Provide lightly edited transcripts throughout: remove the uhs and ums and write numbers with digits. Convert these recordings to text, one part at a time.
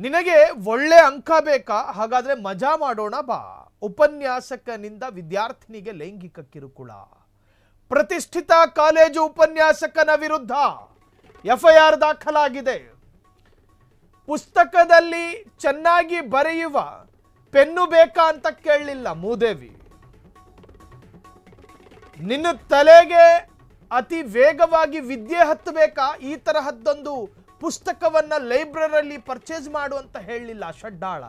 ನಿನಗೆ ಒಳ್ಳೆ ಅಂಕ ಬೇಕಾ? ಹಾಗಾದ್ರೆ ಮಜಾ ಮಾಡೋಣ ಬಾ. ಉಪನ್ಯಾಸಕನಿಂದ ವಿದ್ಯಾರ್ಥಿನಿಗೆ ಲೈಂಗಿಕ ಕಿರುಕುಳ. ಪ್ರತಿಷ್ಠಿತ ಕಾಲೇಜು ಉಪನ್ಯಾಸಕನ ವಿರುದ್ಧ ಎಫ್ಐಆರ್ ದಾಖಲಾಗಿದೆ. ಪುಸ್ತಕದಲ್ಲಿ ಚೆನ್ನಾಗಿ ಬರೆಯುವ ಪೆನ್ನು ಬೇಕಾ ಅಂತ ಕೇಳಲಿಲ್ಲ ಮೂದೇವಿ. ನಿನ್ನ ತಲೆಗೆ ಅತಿ ವೇಗವಾಗಿ ವಿದ್ಯೆ ಹತ್ತಬೇಕಾ? ಈ ತರಹದ್ದೊಂದು ಪುಸ್ತಕವನ್ನ ಲೈಬ್ರರಿಯಲ್ಲಿ ಪರ್ಚೇಸ್ ಮಾಡು ಅಂತ ಹೇಳಲಿಲ್ಲ ಶಡ್ಡಾಳ.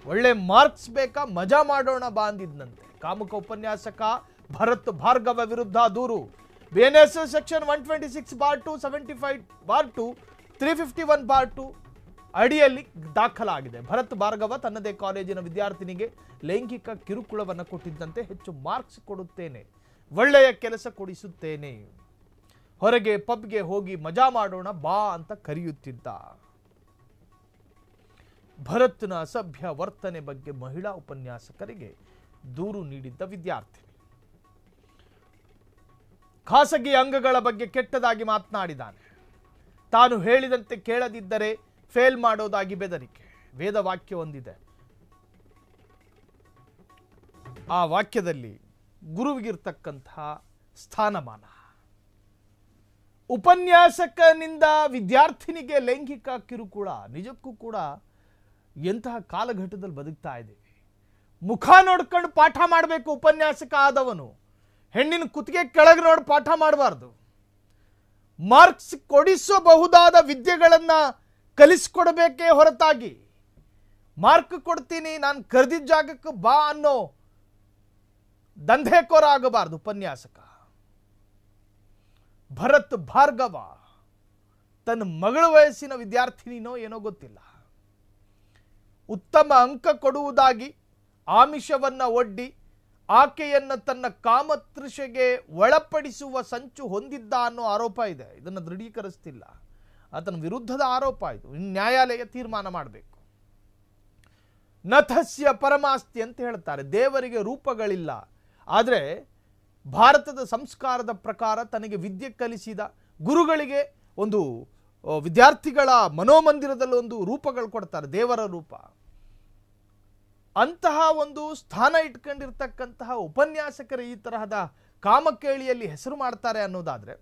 ಒಳ್ಳೆ ಮಾರ್ಕ್ಸ್ ಬೇಕಾ? ಮಜಾ ಮಾಡೋಣ ಬಾ ಅಂದಿದ್ನಂತೆ. ಕಾಮುಕ ಉಪನ್ಯಾಸಕ ಭರತ್ ಭಾರ್ಗವ ವಿರುದ್ಧ ದೂರು. BNS ಸೆಕ್ಷನ್ 126/2, 75/2, 351/2 ಅಡಿಯಲ್ಲಿ ದಾಖಲಾಗಿದೆ. ಭರತ್ ಭಾರ್ಗವ ತನ್ನದೇ ಕಾಲೇಜಿನ ವಿದ್ಯಾರ್ಥಿನಿಗೆ ಲೈಂಗಿಕ ಕಿರುಕುಳವನ್ನು ಕೊಟ್ಟಿದ್ದಂತೆ. ಹೆಚ್ಚು ಮಾರ್ಕ್ಸ್ ಕೊಡುತ್ತೇನೆ, ಒಳ್ಳೆಯ ಕೆಲಸ ಕೊಡಿಸುತ್ತೇನೆ, ಹೊರಗೆ ಪಬ್ಗೆ ಹೋಗಿ ಮಜಾ ಮಾಡೋಣ ಬಾ ಅಂತ ಕರೆಯುತ್ತಿದ್ದ. ಭರತ್ನ ಅಸಭ್ಯ ವರ್ತನೆ ಬಗ್ಗೆ ಮಹಿಳಾ ಉಪನ್ಯಾಸಕರಿಗೆ ದೂರು ನೀಡಿದ್ದ ವಿದ್ಯಾರ್ಥಿನಿ ಖಾಸಗಿ ಅಂಗಗಳ ಬಗ್ಗೆ ಕೆಟ್ಟದಾಗಿ ಮಾತನಾಡಿದ್ದಾನೆ. ತಾನು ಹೇಳಿದಂತೆ ಕೇಳದಿದ್ದರೆ ಫೇಲ್ ಮಾಡೋದಾಗಿ ಬೆದರಿಕೆ. ವೇದವಾಕ್ಯ ಹೊಂದಿದೆ. ಆ ವಾಕ್ಯದಲ್ಲಿ ಗುರುವಿಗಿರ್ತಕ್ಕಂತಹ ಸ್ಥಾನಮಾನ. ಉಪನ್ಯಾಸಕನಿಂದ ವಿದ್ಯಾರ್ಥಿನಿಗೆ ಲೈಂಗಿಕ ಕಿರುಕುಳ. ನಿಜಕ್ಕೂ ಕೂಡ ಎಂತಹ ಕಾಲಘಟ್ಟದಲ್ಲಿ ಬದುಕ್ತಾ ಇದ್ದೀವಿ. ಮುಖ ನೋಡ್ಕೊಂಡು ಪಾಠ ಮಾಡಬೇಕು ಉಪನ್ಯಾಸಕ ಆದವನು. ಹೆಣ್ಣಿನ ಕುತ್ತಿಗೆ ಕೆಳಗೆ ನೋಡಿ ಪಾಠ ಮಾಡಬಾರ್ದು. ಮಾರ್ಕ್ಸ್ ಕೊಡಿಸಬಹುದಾದ ವಿದ್ಯೆಗಳನ್ನ ಕಲಿಸ್ಕೊಡ್ಬೇಕೇ ಹೊರತಾಗಿ ಮಾರ್ಕ್ ಕೊಡ್ತೀನಿ ನಾನು ಕರೆದಿದ್ದ ಜಾಗಕ್ಕೆ ಬಾ ಅನ್ನೋ ದಂಧೆಕೋರ ಆಗಬಾರ್ದು ಉಪನ್ಯಾಸಕ. ಭರತ್ ಭಾರ್ಗವ ತನ್ನ ಮಗಳ ವಯಸ್ಸಿನ ವಿದ್ಯಾರ್ಥಿನಿನೋ ಏನೋ ಗೊತ್ತಿಲ್ಲ, ಉತ್ತಮ ಅಂಕ ಕೊಡುವುದಾಗಿ ಆಮಿಷವನ್ನ ಒಡ್ಡಿ ಆಕೆಯನ್ನು ತನ್ನ ಕಾಮತೃಷೆಗೆ ಒಳಪಡಿಸುವ ಸಂಚು ಹೊಂದಿದ್ದ ಅನ್ನೋ ಆರೋಪ ಇದೆ. ಇದನ್ನು ದೃಢೀಕರಿಸ್ತಿಲ್ಲ. ಆತನ ವಿರುದ್ಧದ ಆರೋಪ ಇದು. ನ್ಯಾಯಾಲಯ ತೀರ್ಮಾನ ಮಾಡಬೇಕು. ನಥಸ್ಯ ಪರಮಾಸ್ತಿ ಅಂತ ಹೇಳ್ತಾರೆ. ದೇವರಿಗೆ ರೂಪಗಳಿಲ್ಲ. ಆದರೆ ಭಾರತದ ಸಂಸ್ಕಾರದ ಪ್ರಕಾರ ತನಗೆ ವಿದ್ಯೆ ಕಲಿಸಿದ ಗುರುಗಳಿಗೆ ಒಂದು ವಿದ್ಯಾರ್ಥಿಗಳ ಮನೋಮಂದಿರದಲ್ಲಿ ಒಂದು ರೂಪಗಳು ಕೊಡ್ತಾರೆ, ದೇವರ ರೂಪ. ಅಂತಹ ಒಂದು ಸ್ಥಾನ ಇಟ್ಕೊಂಡಿರ್ತಕ್ಕಂತಹ ಉಪನ್ಯಾಸಕರು ಈ ತರಹದ ಕಾಮಕೇಳಿಯಲ್ಲಿ ಹೆಸರು ಮಾಡ್ತಾರೆ ಅನ್ನೋದಾದರೆ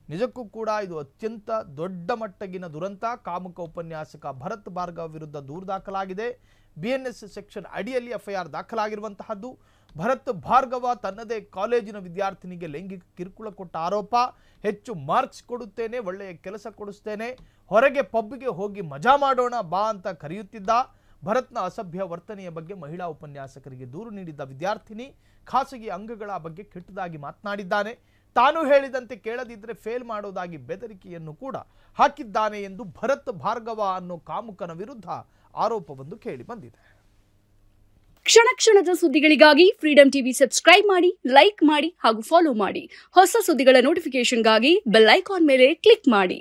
ನಿಜಕ್ಕೂ ಕೂಡ ಇದು ಅತ್ಯಂತ ದೊಡ್ಡ ಮಟ್ಟಗಿನ ದುರಂತ. ಕಾಮುಕ ಉಪನ್ಯಾಸಕ ಭರತ್ ಭಾರ್ಗವ ವಿರುದ್ಧ ದೂರು ದಾಖಲಾಗಿದೆ. BNS ಸೆಕ್ಷನ್ ಅಡಿಯಲ್ಲಿ ಎಫ್ಐಆರ್ ದಾಖಲಾಗಿರುವಂತಹದ್ದು. ಭರತ್ ಭಾರ್ಗವ ತನ್ನದೇ ಕಾಲೇಜಿನ ವಿದ್ಯಾರ್ಥಿನಿಗೆ ಲೈಂಗಿಕ ಕಿರುಕುಳ ಕೊಟ್ಟ ಆರೋಪ. ಹೆಚ್ಚು ಮಾರ್ಕ್ಸ್ ಕೊಡುತ್ತೇನೆ, ಒಳ್ಳೆಯ ಕೆಲಸ ಕೊಡಿಸ್ತೇನೆ, ಹೊರಗೆ ಪಬ್ಗೆ ಹೋಗಿ ಮಜಾ ಮಾಡೋಣ ಬಾ ಅಂತ ಕರೆಯುತ್ತಿದ್ದ. ಭರತ್ನ ಅಸಭ್ಯ ವರ್ತನೆಯ ಬಗ್ಗೆ ಮಹಿಳಾ ಉಪನ್ಯಾಸಕರಿಗೆ ದೂರು ನೀಡಿದ್ದ ವಿದ್ಯಾರ್ಥಿನಿ ಖಾಸಗಿ ಅಂಗಗಳ ಬಗ್ಗೆ ಕೆಟ್ಟದಾಗಿ ಮಾತನಾಡಿದ್ದಾನೆ. ತಾನು ಹೇಳಿದಂತೆ ಕೇಳದಿದ್ದರೆ ಫೇಲ್ ಮಾಡೋದಾಗಿ ಬೆದರಿಕೆಯನ್ನು ಕೂಡ ಹಾಕಿದ್ದಾನೆ ಎಂದು ಭರತ್ ಭಾರ್ಗವ ಅನ್ನೋ ಕಾಮುಕನ ವಿರುದ್ಧ ಆರೋಪವೊಂದು ಕೇಳಿ ಬಂದಿದೆ. ಕ್ಷಣ ಕ್ಷಣದ ಸುದ್ದಿಗಳಿಗಾಗಿ ಫ್ರೀಡಂ ಟಿವಿ ಸಬ್ಸ್ಕ್ರೈಬ್ ಮಾಡಿ, ಲೈಕ್ ಮಾಡಿ ಹಾಗೂ ಫಾಲೋ ಮಾಡಿ. ಹೊಸ ಸುದ್ದಿಗಳ ನೋಟಿಫಿಕೇಶನ್ಗಾಗಿ ಬೆಲ್ ಐಕಾನ್ ಮೇಲೆ ಕ್ಲಿಕ್ ಮಾಡಿ.